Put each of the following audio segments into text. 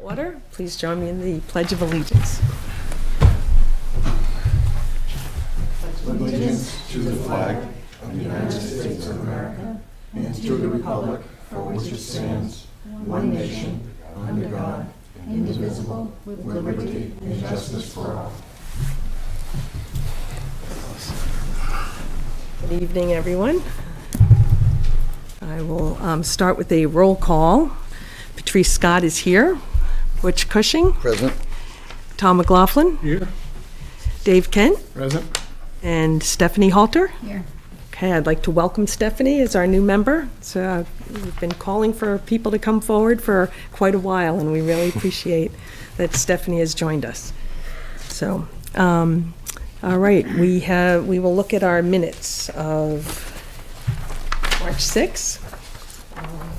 order. Please join me in the Pledge of Allegiance. Allegiance to the flag of the United States of America and to the republic for which it stands, one nation, under God, indivisible, with liberty and justice for all. Good evening, everyone. I will start with a roll call. Patrice Scott is here. Butch Cushing. Present. Tom McLaughlin. Here. Dave Kent. Present. And Stephanie Halter. Here. Okay, I'd like to welcome Stephanie as our new member. So we've been calling for people to come forward for quite a while, and we really appreciate that Stephanie has joined us. So, all right, we will look at our minutes of March 6th.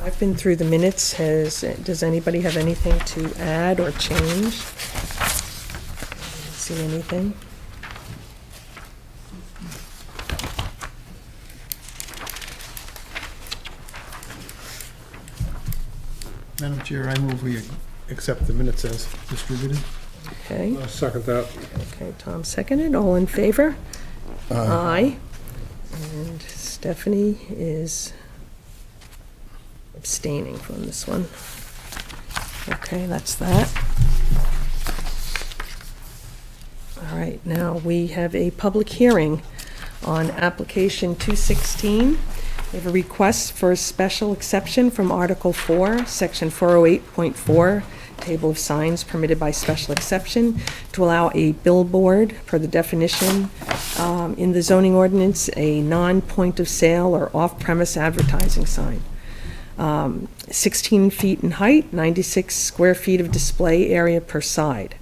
I've been through the minutes. Does anybody have anything to add or change? See anything? Madam Chair, I move we accept the minutes as distributed. Okay. I'll second that. Okay, Tom seconded. All in favor? Aye. And Stephanie is abstaining from this one. Okay, that's that. All right, now we have a public hearing on application 216. We have a request for a special exception from Article 4, Section 408.4, Table of Signs Permitted by Special Exception, to allow a billboard, per the definition in the zoning ordinance, a non-point of sale or off-premise advertising sign. 16 feet in height, 96 square feet of display area per side.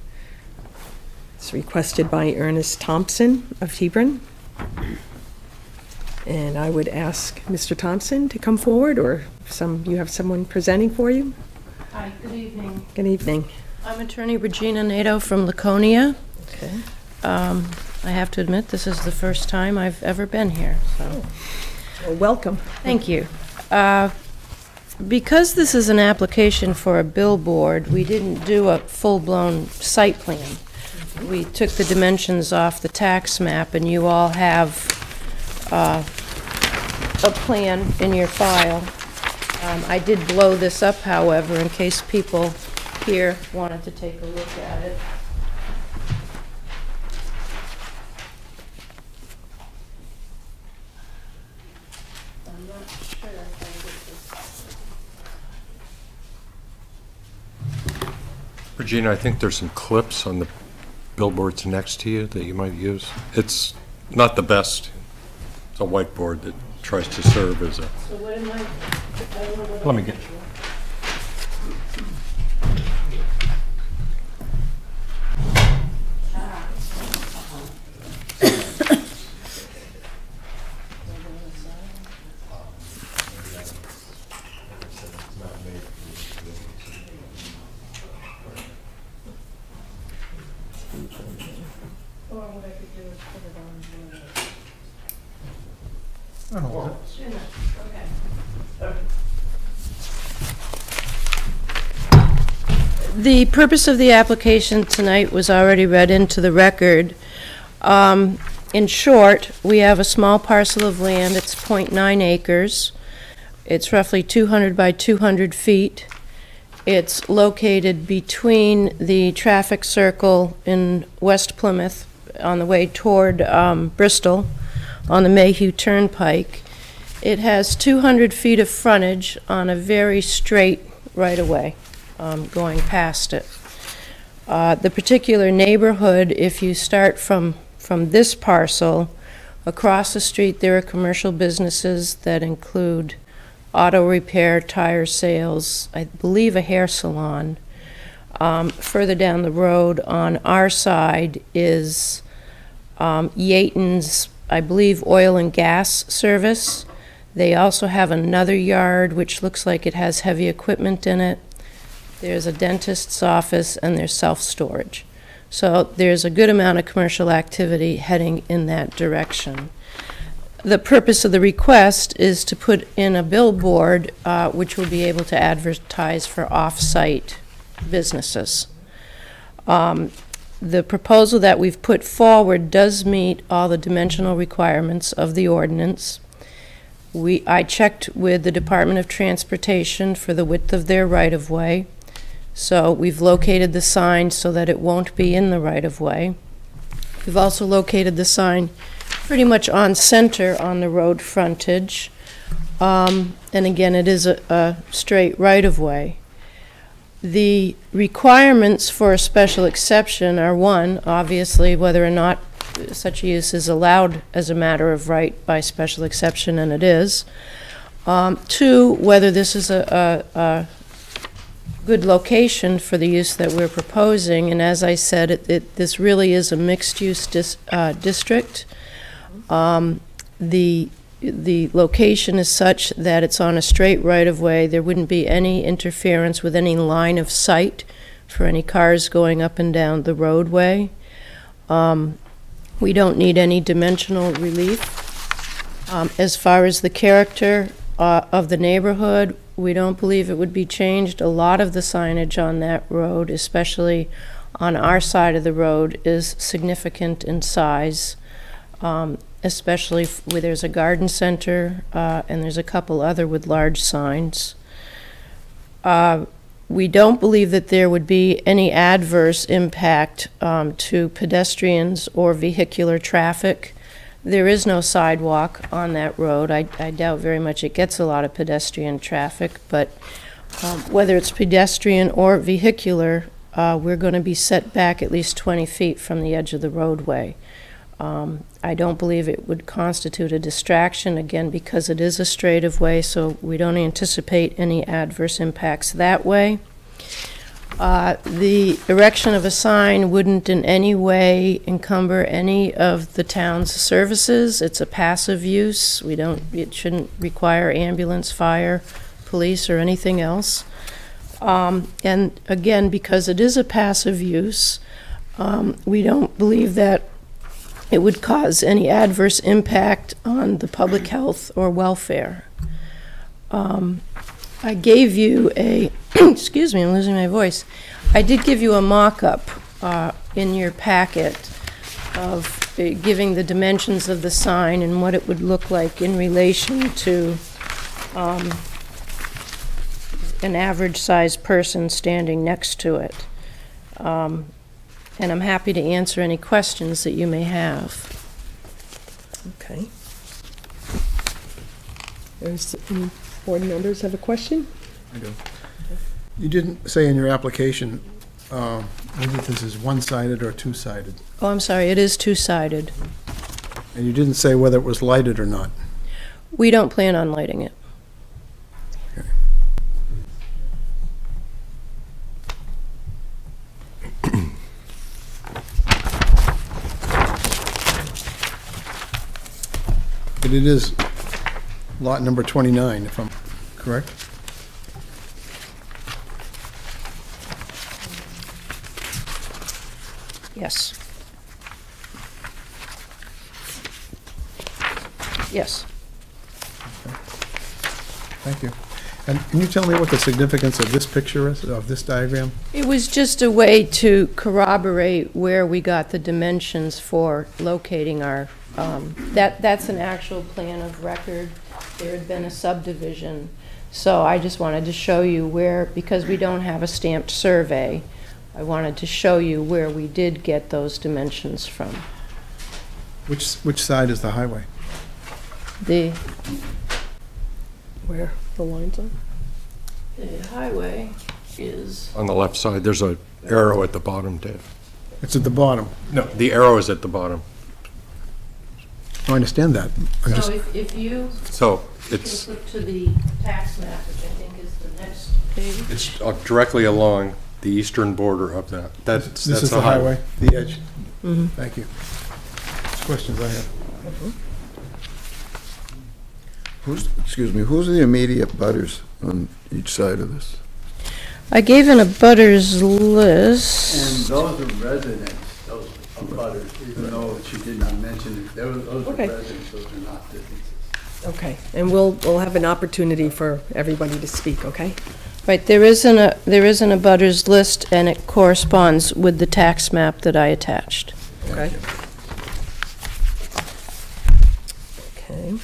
It's requested by Ernest Thompson of Hebron. And I would ask Mr. Thompson to come forward, or you have someone presenting for you? Hi, good evening. Good evening. I'm attorney Regina Nato from Laconia. Okay. I have to admit, this is the first time I've ever been here. So. Well, welcome. Thank you. Because this is an application for a billboard, we didn't do a full-blown site plan. We took the dimensions off the tax map, and you all have a plan in your file. I did blow this up, however, in case people here wanted to take a look at it. I'm not sure if I get this. Regina, I think there's some clips on the billboards next to you that you might use. It's not the best. It's a whiteboard that tries to serve as a... So what am I don't know what Let me get... Or what I could do is put it on the... I don't know. The purpose of the application tonight was already read into the record. In short, we have a small parcel of land. It's 0.9 acres. It's roughly 200 by 200 feet. It's located between the traffic circle in West Plymouth on the way toward Bristol on the Mayhew Turnpike. It has 200 feet of frontage on a very straight right-of-way going past it. The particular neighborhood, if you start from this parcel, across the street there are commercial businesses that include auto repair, tire sales, I believe a hair salon. Further down the road on our side is Yaton's, I believe, oil and gas service. They also have another yard which looks like it has heavy equipment in it. There's a dentist's office, and there's self-storage. So there's a good amount of commercial activity heading in that direction. The purpose of the request is to put in a billboard which will be able to advertise for off-site businesses. The proposal that we've put forward does meet all the dimensional requirements of the ordinance. I checked with the Department of Transportation for the width of their right-of-way, so we've located the sign so that it won't be in the right-of-way. We've also located the sign pretty much on center on the road frontage, and again, it is a straight right-of-way. The requirements for a special exception are, one, obviously, whether or not such a use is allowed as a matter of right by special exception, and it is. Two, whether this is a good location for the use that we're proposing, and as I said, this really is a mixed-use district. The location is such that it's on a straight right-of-way. There wouldn't be any interference with any line of sight for any cars going up and down the roadway. We don't need any dimensional relief. As far as the character of the neighborhood, we don't believe it would be changed. A lot of the signage on that road, especially on our side of the road, is significant in size. Especially where there's a garden center, and there's a couple other with large signs. We don't believe that there would be any adverse impact to pedestrians or vehicular traffic. There is no sidewalk on that road. I doubt very much it gets a lot of pedestrian traffic, but whether it's pedestrian or vehicular, we're going to be set back at least 20 feet from the edge of the roadway. I don't believe it would constitute a distraction, again, because it is a straight-of-way, so we don't anticipate any adverse impacts that way. The erection of a sign wouldn't in any way encumber any of the town's services. It's a passive use. It shouldn't require ambulance, fire, police, or anything else. And again, because it is a passive use, we don't believe that it would cause any adverse impact on the public health or welfare. I gave you a, excuse me, I'm losing my voice. I did give you a mock-up in your packet of giving the dimensions of the sign and what it would look like in relation to an average-sized person standing next to it. And I'm happy to answer any questions that you may have. Okay. Any board members have a question? I do. You didn't say in your application whether this is one-sided or two-sided. Oh, I'm sorry, it is two-sided. And you didn't say whether it was lighted or not. We don't plan on lighting it. Okay. But it is lot number 29, if I'm correct? Yes. Yes. Thank you. And can you tell me what the significance of this picture is, of this diagram? It was just a way to corroborate where we got the dimensions for locating our, that's an actual plan of record. There had been a subdivision, so I just wanted to show you where, because we don't have a stamped survey, I wanted to show you where we did get those dimensions from. Which side is the highway? Where the lines are? The highway is... On the left side, there's an arrow at the bottom, Dave. It's at the bottom. No, the arrow is at the bottom. I understand that. I'm just, So if you So can it's flip to the tax map, which I think is the next page. directly along the eastern border of that. this is the highway, the edge. Thank you. Questions I have. Excuse me, who's the immediate butters on each side of this? I gave in a butters list. And those are residents, those are butters, even though she did not mention it. Those are Okay. residents, those are not businesses. Okay, and we'll have an opportunity for everybody to speak, okay? Right, there isn't a butters list, and it corresponds with the tax map that I attached. Okay. Okay.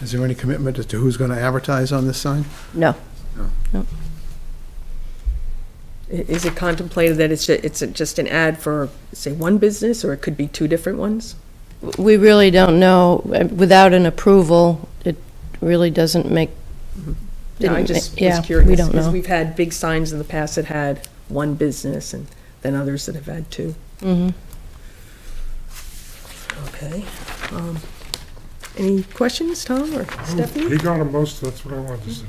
Is there any commitment as to who's going to advertise on this sign? No. Is it contemplated that it's just an ad for, say, one business, or it could be two different ones? We really don't know. Without an approval, it really doesn't make... Yeah, I just was yeah, curious. we don't Because know. we've had big signs in the past that had one business, and then others that have had two. Mhm. Okay. Any questions, Tom or Stephanie? He got them most, that's what I wanted to say.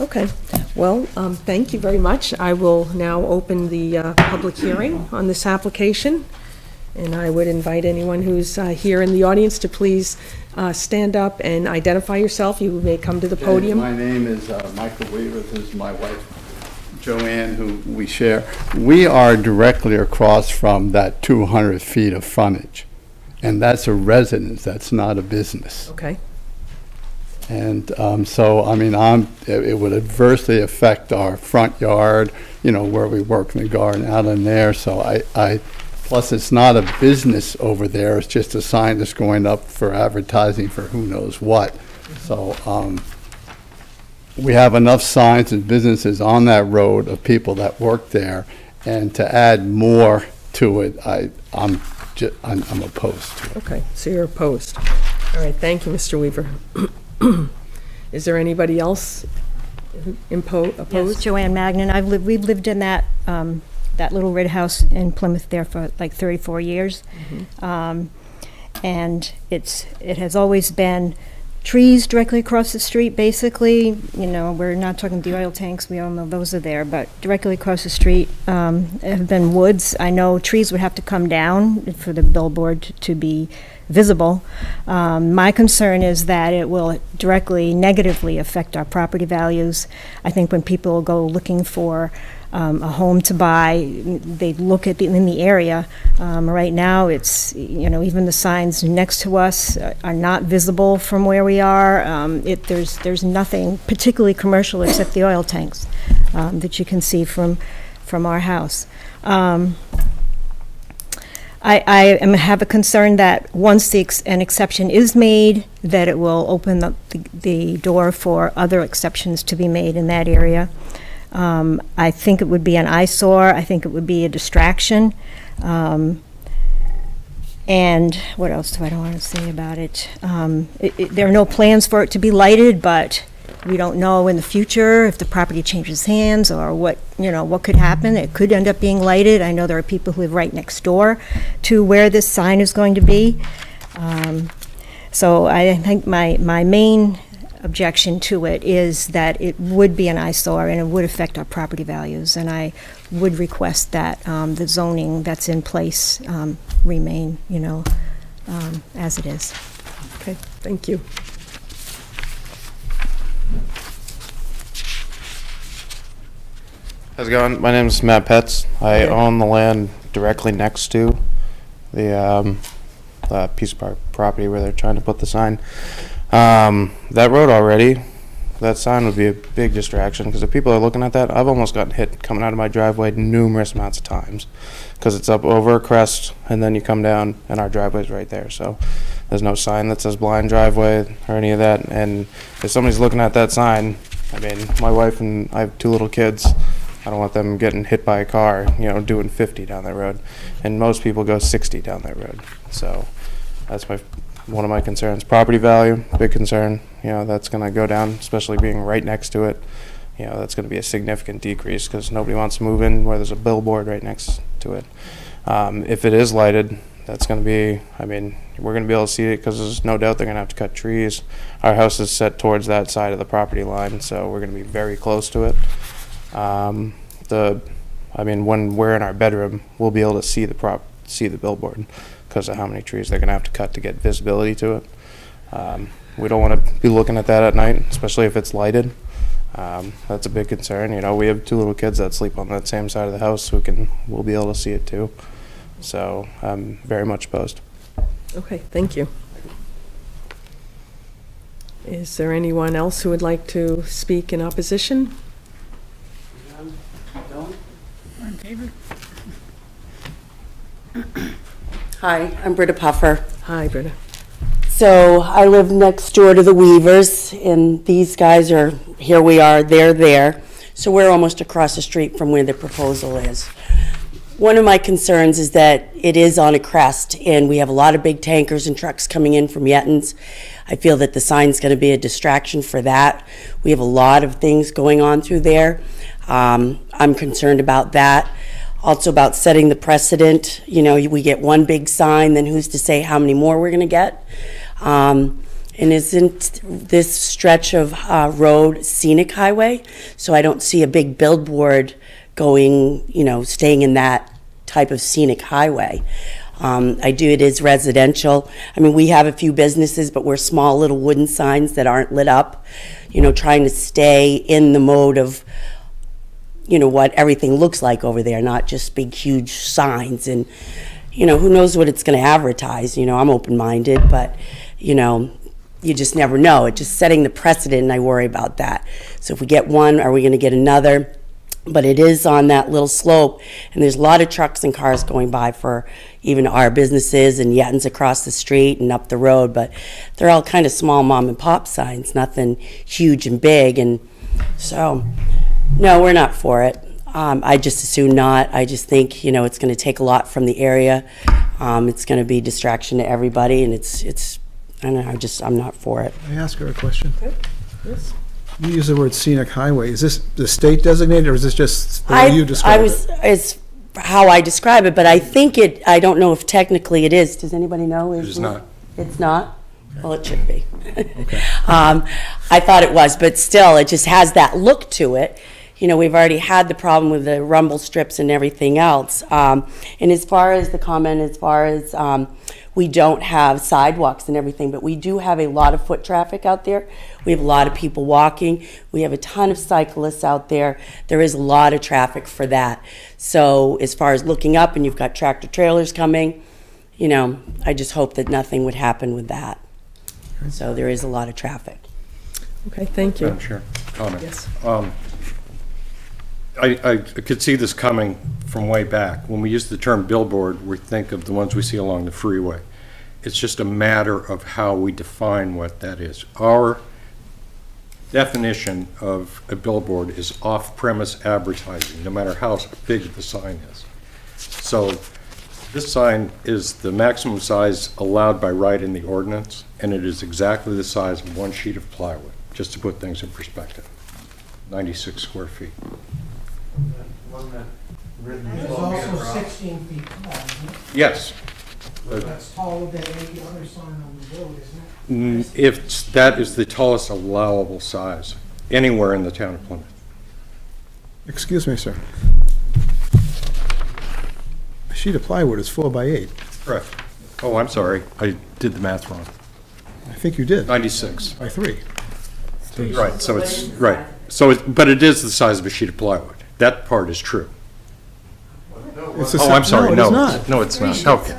Okay, well, thank you very much. I will now open the public hearing on this application, and I would invite anyone who's here in the audience to please stand up and identify yourself. You may come to the podium. My name is Michael Weaver. This is my wife, Joanne, who we share. We are directly across from that 200 feet of frontage, and that's a residence. That's not a business. Okay, And so, I mean, it would adversely affect our front yard, you know, where we work in the garden out in there. So plus it's not a business over there. It's just a sign that's going up for advertising for who knows what. So we have enough signs and businesses on that road of people that work there. And to add more to it, I'm opposed to it. okay, so you're opposed. All right, thank you, Mr. Weaver. Is there anybody else opposed? Yes, Joanne Magnan. We've lived in that little red house in Plymouth there for like 34 years. And it has always been trees directly across the street, basically. You know, we're not talking the oil tanks, we all know those are there, but directly across the street have been woods. I know trees would have to come down for the billboard to be visible. My concern is that it will directly negatively affect our property values. I think when people go looking for a home to buy, they look at in the area. Right now, it's, you know, even the signs next to us are not visible from where we are. There's nothing particularly commercial except the oil tanks that you can see from our house. I have a concern that once an exception is made, that it will open up the door for other exceptions to be made in that area. I think it would be an eyesore. I think it would be a distraction. And what else do I want to say about it? There are no plans for it to be lighted, but we don't know in the future if the property changes hands or what could happen. It could end up being lighted. I know there are people who live right next door to where this sign is going to be. So I think my main objection to it is that it would be an eyesore and it would affect our property values, and I would request that the zoning that's in place remain, as it is. Okay, thank you. How's it going? My name is Matt Petz. I own the land directly next to the piece of property where they're trying to put the sign. That road already, that sign would be a big distraction, because if people are looking at that, I've almost gotten hit coming out of my driveway numerous amounts of times, because it's up over a crest and then you come down and our driveway's right there. So there's no sign that says blind driveway or any of that. And if somebody's looking at that sign, I mean, my wife and I have 2 little kids. I don't want them getting hit by a car, doing 50 down that road. And most people go 60 down that road. So that's one of my concerns. Property value, big concern. That's going to go down, especially being right next to it. That's going to be a significant decrease, because nobody wants to move in where there's a billboard right next to it. If it is lighted, that's going to be, we're going to be able to see it, because there's no doubt they're going to have to cut trees. Our house is set towards that side of the property line, so we're going to be very close to it. When we're in our bedroom, we'll be able to see the billboard because of how many trees they're going to have to cut to get visibility to it. We don't want to be looking at that at night, especially if it's lighted. That's a big concern. We have 2 little kids that sleep on that same side of the house who will be able to see it too. So I'm very much opposed. Okay, thank you. Is there anyone else who would like to speak in opposition? Hi, I'm Britta Puffer. Hi, Britta. So I live next door to the Weavers, and these guys are, here we are, they're there. So we're almost across the street from where the proposal is. One of my concerns is that it is on a crest, and we have a lot of big tankers and trucks coming in from Yettons. I feel that the sign's going to be a distraction for that. We have a lot of things going on through there. I'm concerned about that. Also about setting the precedent. You know, we get one big sign, then who's to say how many more we're going to get? And isn't this stretch of road scenic highway? So I don't see a big billboard going, you know, staying in that type of scenic highway. It is residential. I mean, we have a few businesses, but we're small little wooden signs that aren't lit up, you know, trying to stay in the mode of, you know, what everything looks like over there, not just big, huge signs. And, you know, who knows what it's going to advertise. You know, I'm open-minded, but, you know, you just never know. It's just setting the precedent, and I worry about that. So if we get one, are we going to get another? But it is on that little slope, and there's a lot of trucks and cars going by for even our businesses and Yettons across the street and up the road, but they're all kind of small mom and pop signs, nothing huge and big. And so, no, we're not for it. I just assume not. I just think, you know, it's going to take a lot from the area. It's going to be distraction to everybody, and it's I don't know, I'm not for it. May I ask her a question? Yes. You use the word scenic highway. Is this the state designated, or is this just the way you describe it? It's how I describe it, but I think I don't know if technically it is. Does anybody know? It is not. It's not? Well, it should be. Okay. I thought it was, but still, it just has that look to it. You know, we've already had the problem with the rumble strips and everything else. And as far as the comment, we don't have sidewalks and everything, but we do have a lot of foot traffic out there. We have a lot of people walking. We have a ton of cyclists out there. There is a lot of traffic for that. So as far as looking up, and you've got tractor trailers coming, you know, I just hope that nothing would happen with that. So there is a lot of traffic. Okay, thank you. Madam Chair, comment. Yes. I could see this coming from way back. When we use the term billboard, we think of the ones we see along the freeway. It's just a matter of how we define what that is. Our definition of a billboard is off-premise advertising, no matter how big the sign is. So this sign is the maximum size allowed by right in the ordinance, and it is exactly the size of one sheet of plywood, just to put things in perspective. 96 square feet. It's also 16 feet tall, isn't it? Yes. That's taller than any other sign on the road, isn't it? If that is the tallest allowable size anywhere in the town of Plymouth. Excuse me, sir. A sheet of plywood is 4 by 8. Correct. Oh, I'm sorry. I did the math wrong. I think you did. 96. By 3. Right, so it's, right. So, but it is the size of a sheet of plywood. That part is true. It's a Oh, I'm sorry. No, No, it is not. no, it's not. Okay.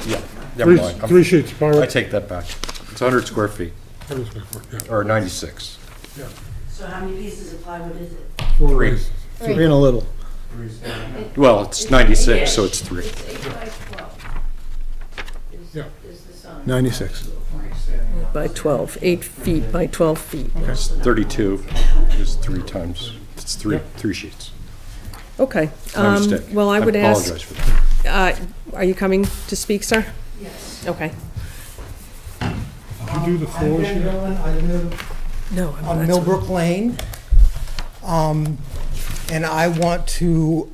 Yeah, never mind. Three sheets, I plywood. take that back. It's 100 square feet, or 96. So how many pieces of plywood is it? 3. 3 and a little. Well, it's 96, so it's 3. Yeah. 96. By 12, 8 feet by 12 feet. It's 32 is 3 times, it's three sheets. Okay. My mistake. Well, I would ask, apologize for that. are you coming to speak, sir? Yes. Okay. Did you do the I'm floors Ben here? Dillon. I live No. on Millbrook Lane. And I want to,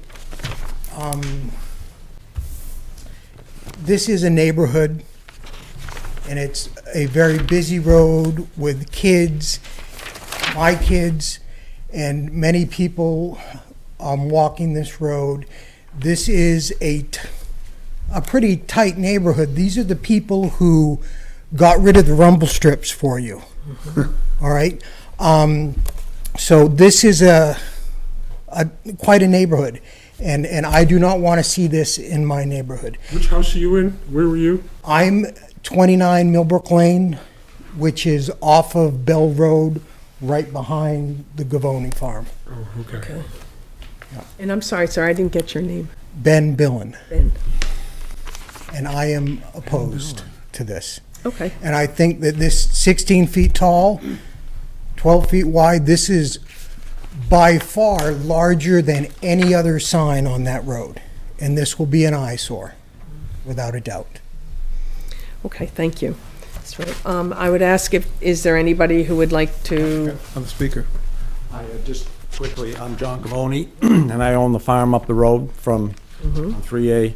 this is a neighborhood, and it's a very busy road with kids, my kids, and many people walking this road. This is a pretty tight neighborhood. These are the people who got rid of the rumble strips for you. All right? So this is quite a neighborhood, and I do not want to see this in my neighborhood. Which house are you in? Where were you? I'm 29 Millbrook Lane, which is off of Bell Road, right behind the Gavoni farm. Oh, okay. And I'm sorry, sir, I didn't get your name. Ben Billen, Ben. and I am opposed to this. Okay. And I think that this 16 feet tall, 12 feet wide, this is by far larger than any other sign on that road. And this will be an eyesore, without a doubt. Okay, thank you. That's right. I would ask is there anybody who would like to, On the speaker. Hi, just quickly, I'm John Cavoni, and I own the farm up the road from 3A.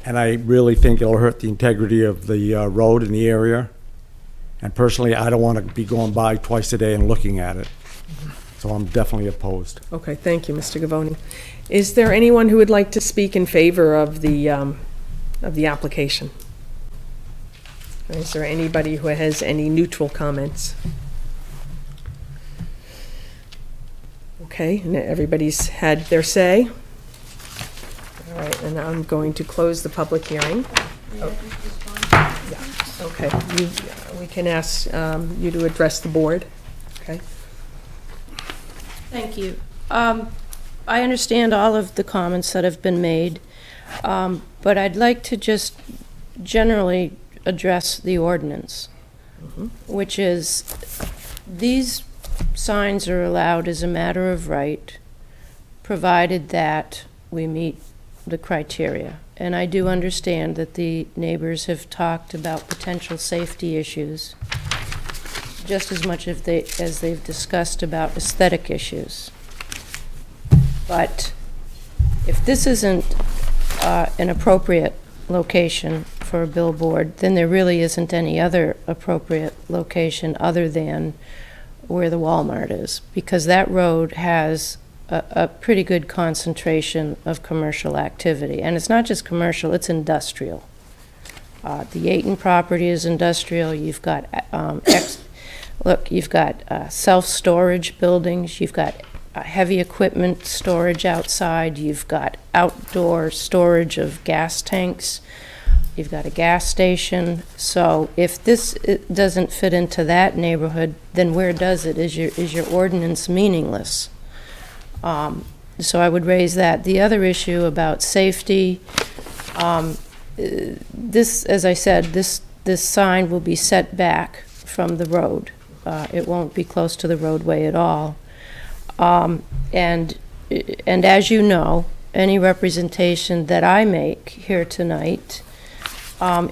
And I really think it'll hurt the integrity of the road in the area. And personally, I don't want to be going by twice a day and looking at it. So I'm definitely opposed. okay, thank you, Mr. Gavoni. Is there anyone who would like to speak in favor of the application? Or is there anybody who has any neutral comments? Okay, and everybody's had their say. All right, and I'm going to close the public hearing. Oh. Yeah, okay, we can ask you to address the board, okay? Thank you. I understand all of the comments that have been made, but I'd like to just generally address the ordinance, which is these signs are allowed as a matter of right, provided that we meet the criteria. And I do understand that the neighbors have talked about potential safety issues just as much as they've discussed about aesthetic issues. But if this isn't an appropriate location for a billboard, then there really isn't any other appropriate location other than where the Walmart is, because that road has a pretty good concentration of commercial activity. And it's not just commercial, it's industrial. The Ayton property is industrial. You've got, you've got self-storage buildings. You've got heavy equipment storage outside. You've got outdoor storage of gas tanks. You've got a gas station. So if this doesn't fit into that neighborhood, then where does it? Is your ordinance meaningless? So I would raise that. The other issue about safety, this, as I said, this sign will be set back from the road. It won't be close to the roadway at all. And as you know, any representation that I make here tonight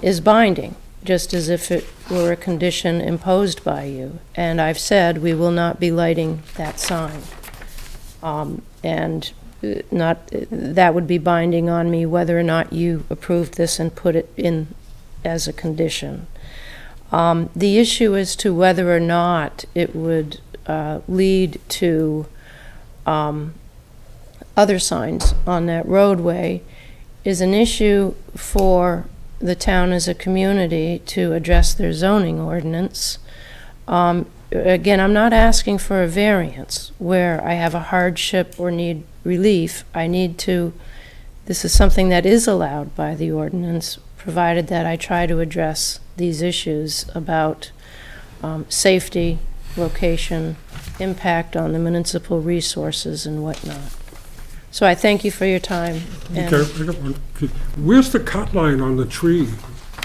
is binding, just as if it were a condition imposed by you. And I've said we will not be lighting that sign. And that would be binding on me whether or not you approve this and put it in as a condition. The issue as to whether or not it would lead to other signs on that roadway is an issue for the town as a community to address their zoning ordinance. Again, I'm not asking for a variance where I have a hardship or need relief. This is something that is allowed by the ordinance, provided that I try to address these issues about safety, location, impact on the municipal resources and whatnot. So I thank you for your time. And Okay, I got one. Where's the cut line on the tree?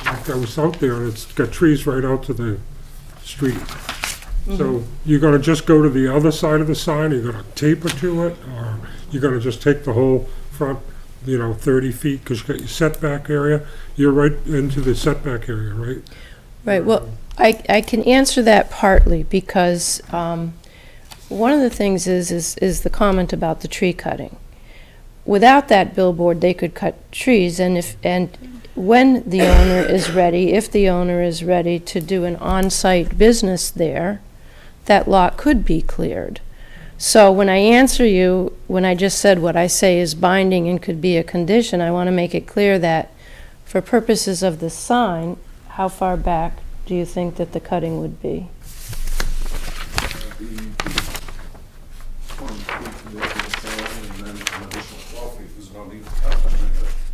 Like I was out there, and it's got trees right out to the street. So you're gonna just go to the other side of the sign, you're gonna taper to it, or you're gonna just take the whole front, 30 feet, because you got your setback area? You're right into the setback area, right? Right, well, I can answer that partly because one of the things is the comment about the tree cutting. Without that billboard, they could cut trees, and when the owner is ready, if the owner is ready to do an on-site business there, that lot could be cleared. So when I answer you, when I just said what I say is binding and could be a condition, I want to make it clear that for purposes of the sign, how far back do you think that the cutting would be?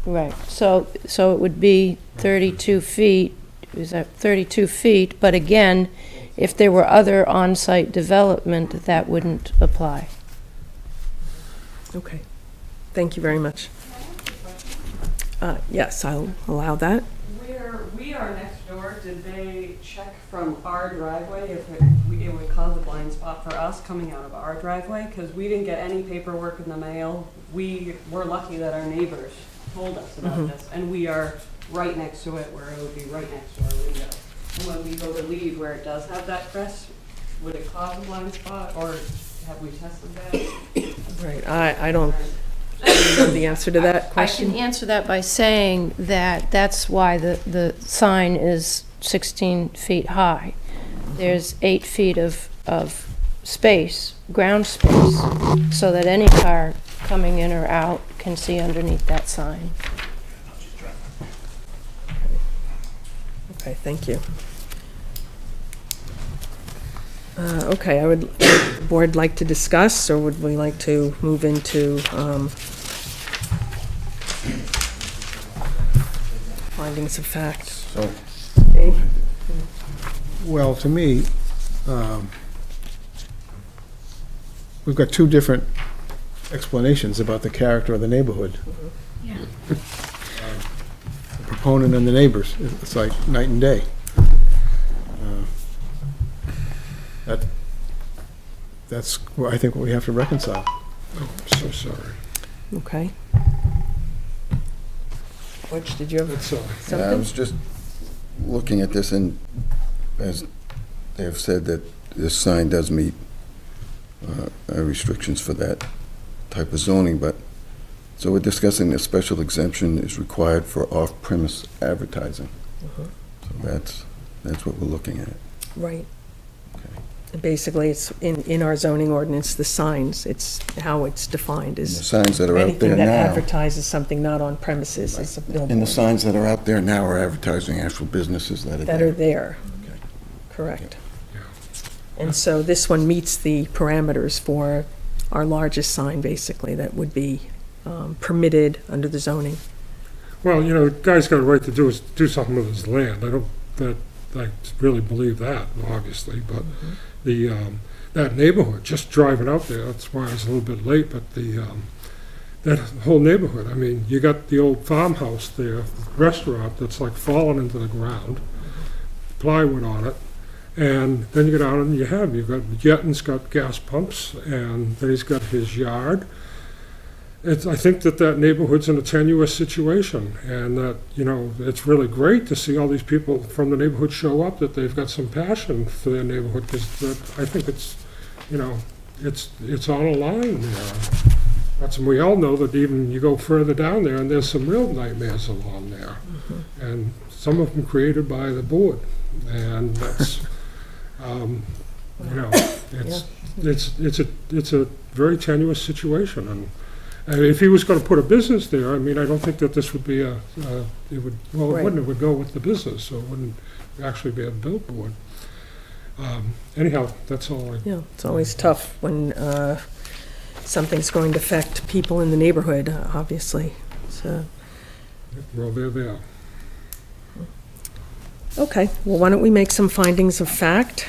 Right, so it would be 32 feet is that 32 feet, but again, if there were other on-site development, that wouldn't apply. Okay, thank you very much. Yes, I'll allow that. Where we are next door, did they check from our driveway if it would cause a blind spot for us coming out of our driveway? Because we didn't get any paperwork in the mail. We were lucky that our neighbors told us about this, and we are right next to it where it would be right next to our window. And when we go to leave where it does have that crest, would it cause a blind spot, or have we tested that? Right, I don't know the answer to that I question. can answer that by saying that that's why the sign is 16 feet high. There's 8 feet of space, ground space, so that any car coming in or out can see underneath that sign. Okay, thank you. Okay, would the board like to discuss, or would we like to move into findings of fact? So, Dave? Well, to me, we've got two different explanations about the character of the neighborhood. Yeah. The proponent and the neighbors, it's like night and day. That's what I think what we have to reconcile. oh, I'm so sorry. Okay. Butch, did you have That's all. Yeah, I something? was just looking at this, and as they have said, that this sign does meet restrictions for that type of zoning, but, so we're discussing the special exemption is required for off-premise advertising. So that's what we're looking at. Right. Basically, it's in our zoning ordinance, the signs, it's how it's defined And the is signs that are out there anything that now, advertises something not on premises is a billboard. and the signs that are out there now are advertising actual businesses that are That are there. there. Correct. And so this one meets the parameters for our largest sign, basically, that would be permitted under the zoning. Well, you know, the guy's got a right to do something with his land. I really believe that, obviously, but that neighborhood, just driving out there, that's why I was a little bit late, but that whole neighborhood, I mean, you got the old farmhouse there, restaurant that's like fallen into the ground, plywood on it, and then you get out and you've got, Yetton's got gas pumps, and then he's got his yard. I think that neighborhood's in a tenuous situation, and that, you know, it's really great to see all these people from the neighborhood show up, that they've got some passion for their neighborhood, because I think it's, you know, it's on a line there. We all know that even you go further down there, and there's some real nightmares along there, and some of them created by the board, and that's, you know, it's a very tenuous situation, and if he was going to put a business there, I mean, I don't think that this would be it would go with the business, so it wouldn't actually be a billboard. Anyhow, that's all. Yeah, it's always tough when something's going to affect people in the neighborhood, obviously. So, Well, there. okay, well, why don't we make some findings of fact?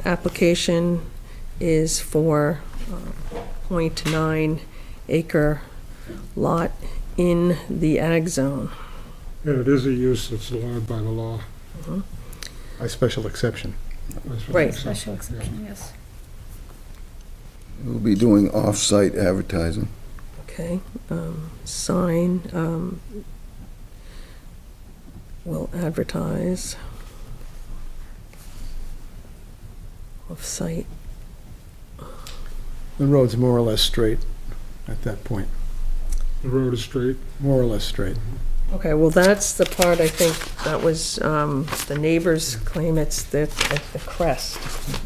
Application is for 0.9 acre lot in the ag zone. And it is a use that's allowed by the law. By special exception. Right. Special exception, yes. We'll be doing off-site advertising. Okay, sign will advertise off-site. The road's more or less straight at that point, The road is straight. more or less straight. Okay, well, that's the part, I think, that was, the neighbors claim it's at the crest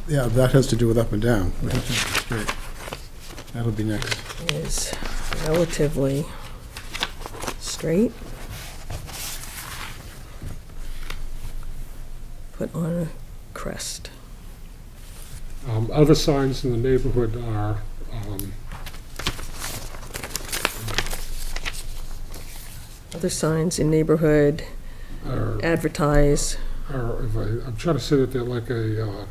Yeah, that has to do with up and down. We have to be straight. That'll be next. is relatively straight. Put on a crest. Other signs in the neighborhood are Other signs in neighborhood, advertise, I'm trying to say that they're like a,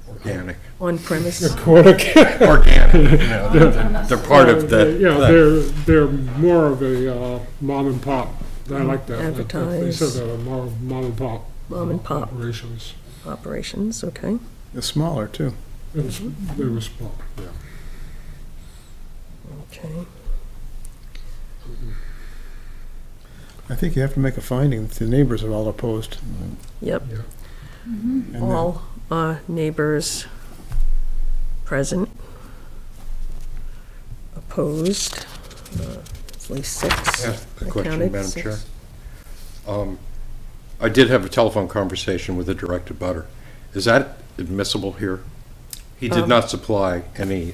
Organic. on premise. aquatic. Organic, you know, they're part of the. Yeah, they're more of a mom and pop. I like that. Advertise. They said more mom and pop. Mom and pop Operations. operations, okay. They're smaller, too. They were small, yeah. Okay. I think you have to make a finding that the neighbors are all opposed. Yep, And then- all neighbors present, opposed, at least 6. Ask a I question, counted Madam 6. Chair. I did have a telephone conversation with the direct abutter. Is that admissible here? He did not supply any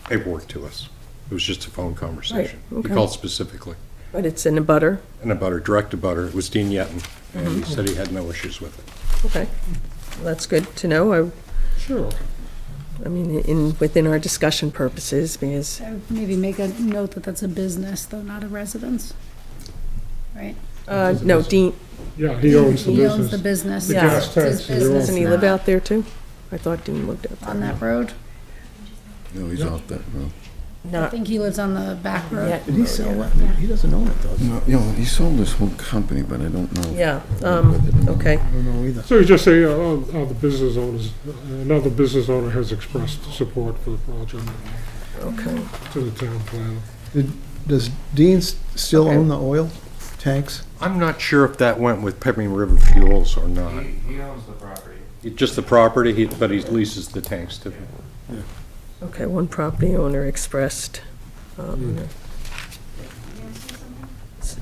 paperwork to us. It was just a phone conversation. Right, okay. He called specifically. But it's in a butter, And abutter, direct abutter, it was Dean Yetton, and he said he had no issues with it. okay. Well, that's good to know. Sure. I mean, within our discussion purposes, because, I would maybe make a note that that's a business, though, not a residence, right? no, Dean, Yeah, he owns the He owns the business. business. The Yeah. gas It's his tax, he owns business doesn't he it. live now. out there too? I thought Dean lived out there. On that road? No, he's off that road. I Not think he lives on the back road. yet. Did he sell that? He doesn't own it, though. No, you know, he sold his whole company, but I don't know. Yeah, okay. I don't know either. So you just say, the business owners, another business owner has expressed support for the project Okay. to the town planner. Does Dean still Okay. own the oil tanks? I'm not sure if that went with Peppermint River Fuels or not. He owns the property. Just the property, but he leases the tanks to. Okay, one property owner expressed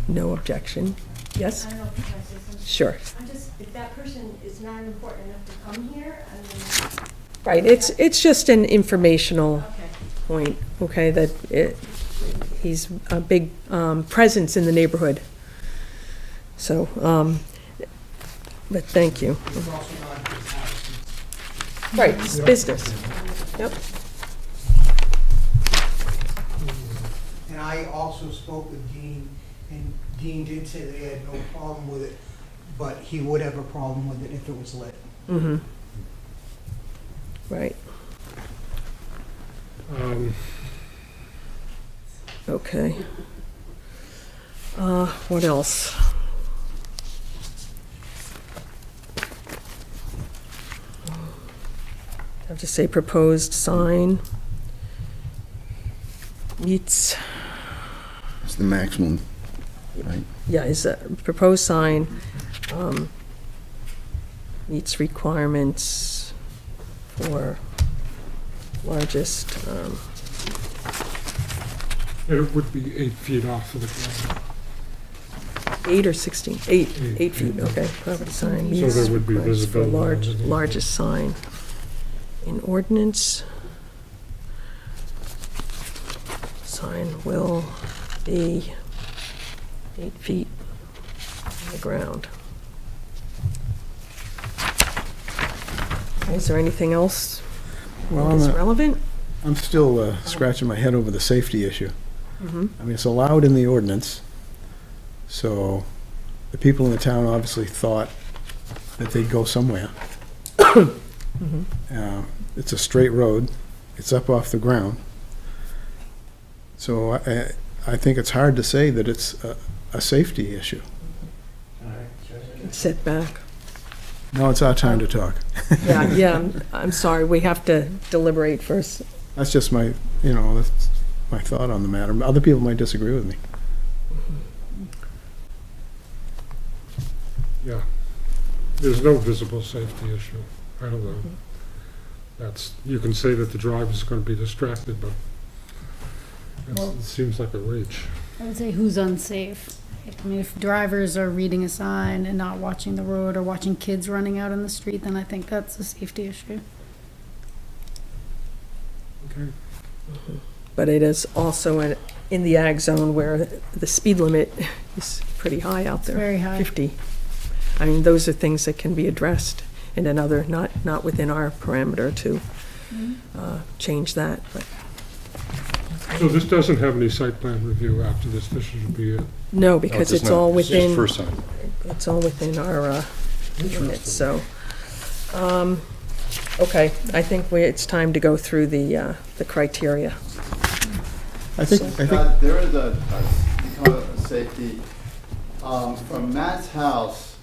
no objection. Yes? I don't know if you can say something. Sure. I'm just, if that person is not important enough to come here, I mean, Right, it's just an informational okay. point, okay, that he's a big presence in the neighborhood. So, but thank you. Right, it's business. Yep. And I also spoke with Dean, and Dean did say that he had no problem with it, but he would have a problem with it if it was lit. Mm-hmm. Right, okay. What else? I have to say proposed sign meets, It's the maximum, right? yeah, is a proposed sign meets requirements for largest, It would be 8 feet off of the ground. 8 or 16? 8 Eight. feet, okay. Property sign So meets there would be requirements for visibility. largest sign. In ordinance, sign will be 8 feet from the ground. Is there anything else Well, that's relevant? I'm still scratching my head over the safety issue. Mhm. I mean, it's allowed in the ordinance, so the people in the town obviously thought that they'd go somewhere. It's a straight road, it's up off the ground. So I think it's hard to say that it's a safety issue. Setback. No, it's our time to talk. Yeah, I'm sorry, we have to deliberate first. That's just my, that's my thought on the matter. Other people might disagree with me. Yeah. There's no visible safety issue. I don't know. You can say that the driver's going to be distracted, but it seems like a reach. I would say who's unsafe. I mean, if drivers are reading a sign and not watching the road or watching kids running out in the street, then I think that's a safety issue. Okay. But it is also in the ag zone where the speed limit is pretty high out there. Very high. 50. I mean, those are things that can be addressed in another, not within our parameter to change that, but So this doesn't have any site plan review after this should be it? No, because does it's not. all It's just within, first sign. it's all within our limits, so. Okay, I think it's time to go through the criteria. I think, There is a safety, from Matt's house,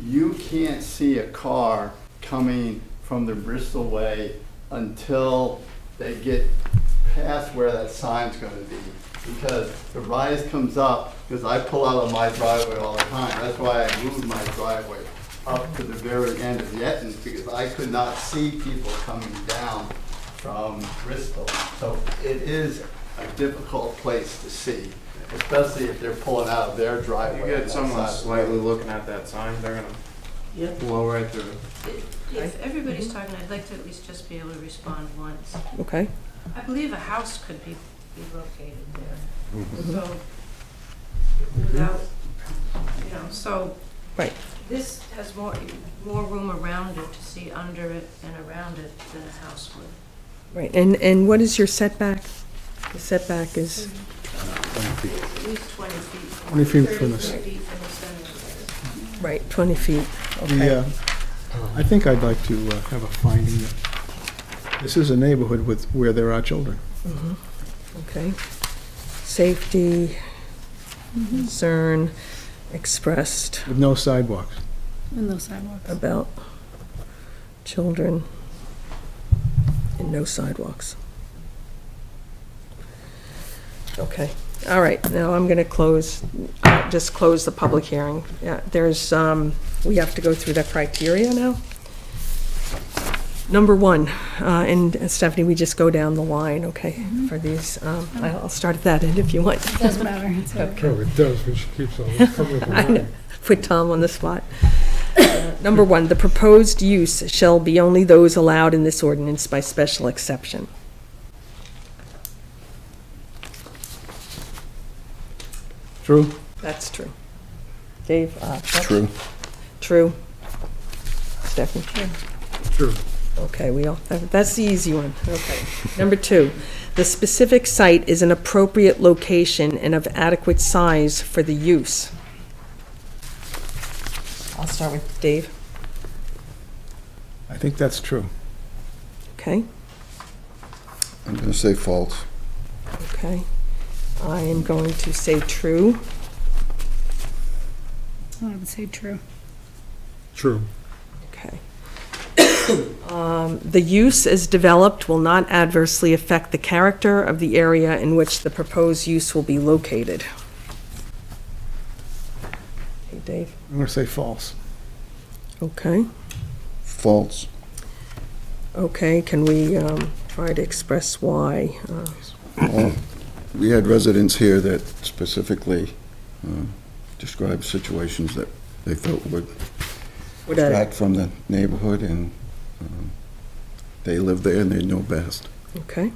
you can't see a car coming from the Bristol way until they get past where that sign's gonna be. Because the rise comes up, because I pull out of my driveway all the time, that's why I moved my driveway up to the very end of Yetton, because I could not see people coming down from Bristol. So it is a difficult place to see, especially if they're pulling out of their driveway. You get someone slightly looking at that sign, they're gonna blow right through it. If everybody's talking, I'd like to at least just be able to respond once. Okay. I believe a house could be located there. So, without, so. Right. This has more room around it to see under it and around it than a house would. Right, and what is your setback? The setback is, At least 20 feet. 20 feet from the 30 feet from the center. right, 20 feet. the, Okay. I think I'd like to have a finding that this is a neighborhood where there are children. Okay. Safety, concern expressed With no sidewalks. And those sidewalks. about children and no sidewalks. Okay, all right, now I'm gonna just close the public hearing. Yeah, we have to go through the criteria now. Number one, and Stephanie, we just go down the line, okay, for these. I'll start at that end if you want. It doesn't matter. It's okay. Oh, it does, when she keeps on coming with the I know. line. Put Tom on the spot. Number one, the proposed use shall be only those allowed in this ordinance by special exception. True? That's true. Dave? True. True. Stephanie? True. Okay, that's the easy one. Okay. Number two, the specific site is an appropriate location and of adequate size for the use. I'll start with Dave. I think that's true. Okay, I'm going to say false. okay. I am going to say true. I would say true. True. Okay. The use as developed will not adversely affect the character of the area in which the proposed use will be located. Hey, Dave. I'm going to say false. Okay. False. Okay, can we try to express why? We had residents here that specifically described situations that they felt would distract from the neighborhood, and they live there and they know best. Okay.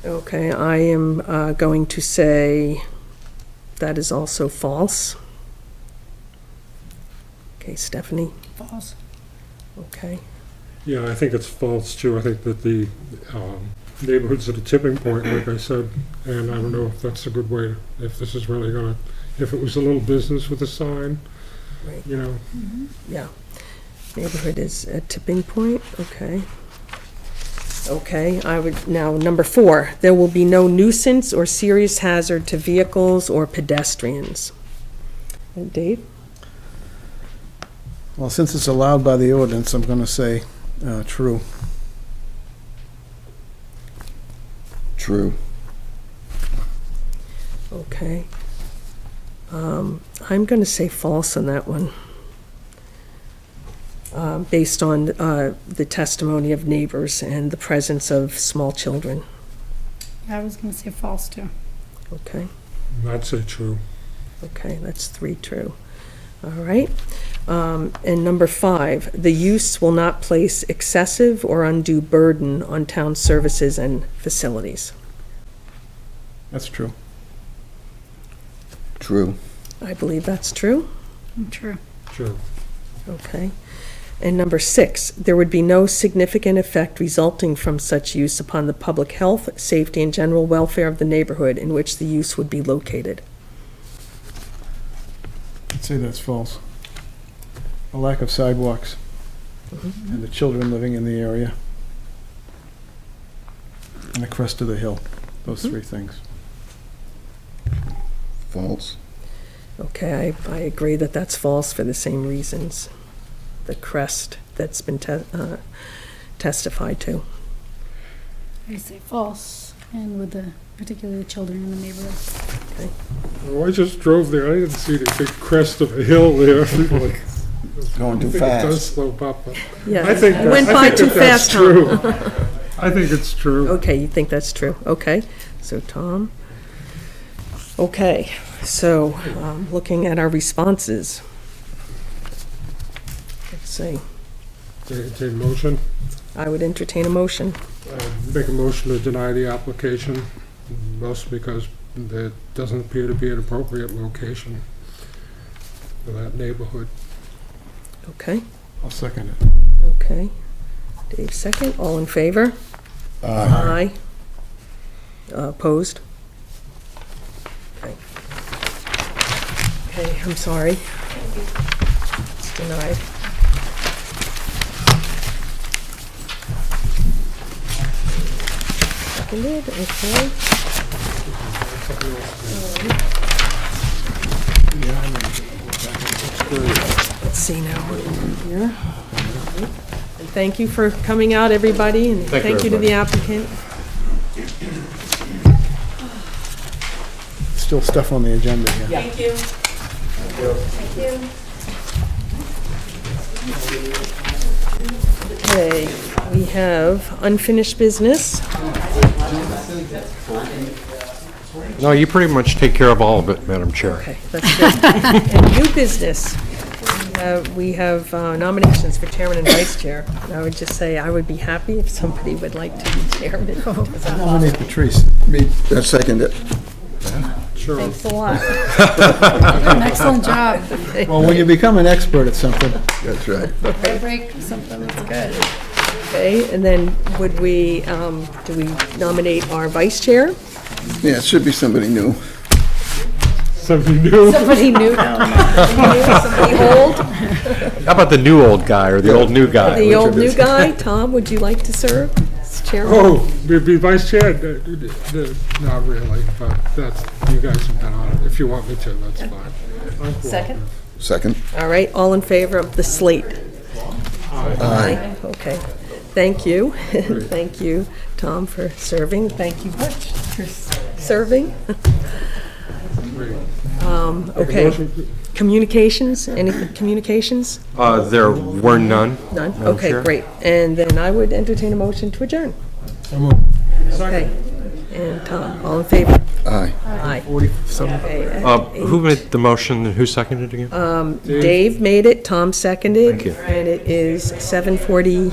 Okay, I am going to say that is also false. Okay, Stephanie? False. Okay. Yeah, I think it's false too. I think that the neighborhood's at a tipping point, like I said, and I don't know if that's a good way, if this is really gonna, if it was a little business with a sign, Right. you know. Yeah. Neighborhood is a tipping point, okay. Okay, now, number four, there will be no nuisance or serious hazard to vehicles or pedestrians. And Dave? Well, since it's allowed by the ordinance, I'm going to say true. True. Okay. I'm going to say false on that one, based on the testimony of neighbors and the presence of small children. I was going to say false too. Okay, I'd say true. okay, that's 3 true. All right. And number 5, the use will not place excessive or undue burden on town services and facilities. That's true. True. I believe that's true. True. True. Okay. And number 6, there would be no significant effect resulting from such use upon the public health, safety, and general welfare of the neighborhood in which the use would be located. I'd say that's false. A lack of sidewalks and the children living in the area and the crest of the hill, those 3 things. False. Okay, I agree that that's false for the same reasons. The crest that's been testified to. I say false, and with the, particularly the children in the neighborhood. Okay. Well, I just drove there, I didn't see the big crest of a hill there. Like, Going too I think it fast. does slope up. But Yeah, I think it went by too fast, Tom. true. I think it's true. Okay, you think that's true? Okay, so Tom. Okay, so looking at our responses. Let's see. Entertain a motion. I would entertain a motion. Make a motion to deny the application, mostly because there doesn't appear to be an appropriate location for that neighborhood. Okay, I'll second it. okay. Dave second. All in favor? Aye. Opposed? Okay. Okay, I'm sorry. It's denied. Seconded, okay. Let's see now what we have here. And thank you for coming out, everybody, and thank you to the applicant. Still stuff on the agenda here. Thank you. Okay, we have unfinished business. No, you pretty much take care of all of it, Madam Chair. Okay, that's good. And new business. We have nominations for chairman and vice chair. And I would just say I would be happy if somebody would like to be chairman. Nominate Patrice. Me, I second it. Sure. Thanks a lot. An excellent job. Well, when you become an expert at something, That's right. Break something that's good. Okay, and then would we, do we nominate our vice chair? Yeah, it should be somebody new. Somebody new. Somebody new? Somebody old? How about the new old guy or the old new guy? The old new guy? Tom, would you like to serve as chairman? Oh, be vice chair? Not really, but that's, you guys have been on it. If you want me to, that's fine. Second? Second. All right, all in favor of the slate? Aye. Okay, thank you. Thank you, Tom, for serving. Thank you, Butch, for serving. Okay, communications, any communications? There were none. None? Madam Okay, Chair. great. And then I would entertain a motion to adjourn. so moved. Okay, and Tom, all in favor? Aye. Aye. 47. Okay, Who made the motion and who seconded it again? Dave made it, Tom seconded. Thank you. And it is 7:40.